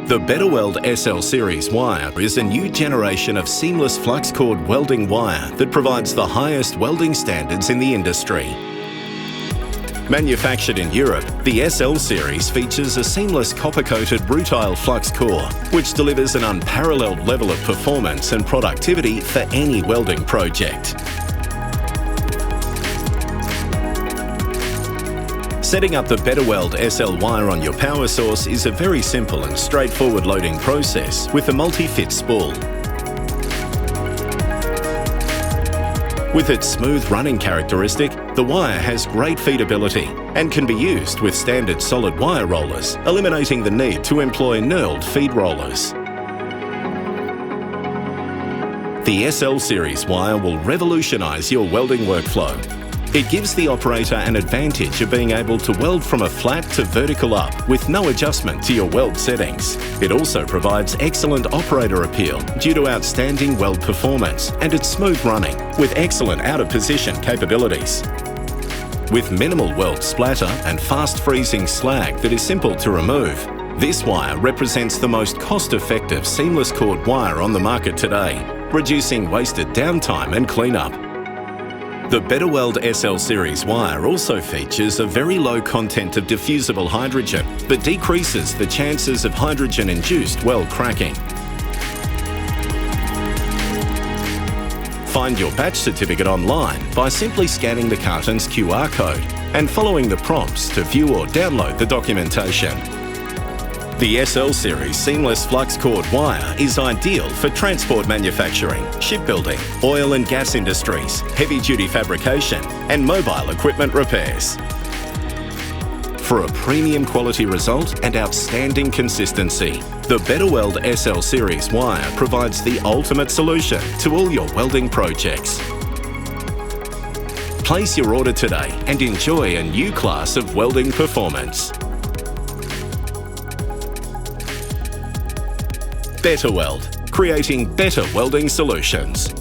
The Betaweld SL series wire is a new generation of seamless flux cord welding wire that provides the highest welding standards in the industry. Manufactured in Europe, the SL series features a seamless copper-coated rutile flux core, which delivers an unparalleled level of performance and productivity for any welding project. Setting up the Betaweld SL wire on your power source is a very simple and straightforward loading process with a multi-fit spool. With its smooth running characteristic, the wire has great feedability and can be used with standard solid wire rollers, eliminating the need to employ knurled feed rollers. The SL series wire will revolutionise your welding workflow. It gives the operator an advantage of being able to weld from a flat to vertical up with no adjustment to your weld settings. It also provides excellent operator appeal due to outstanding weld performance and its smooth running with excellent out-of-position capabilities. With minimal weld splatter and fast freezing slag that is simple to remove, this wire represents the most cost-effective seamless cord wire on the market today, reducing wasted downtime and cleanup. The Betaweld SL series wire also features a very low content of diffusible hydrogen that decreases the chances of hydrogen-induced weld cracking. Find your batch certificate online by simply scanning the carton's QR code and following the prompts to view or download the documentation. The SL series seamless flux cord wire is ideal for transport manufacturing, shipbuilding, oil and gas industries, heavy-duty fabrication and mobile equipment repairs. For a premium quality result and outstanding consistency, the Betaweld SL series wire provides the ultimate solution to all your welding projects. Place your order today and enjoy a new class of welding performance. Betaweld, creating better welding solutions.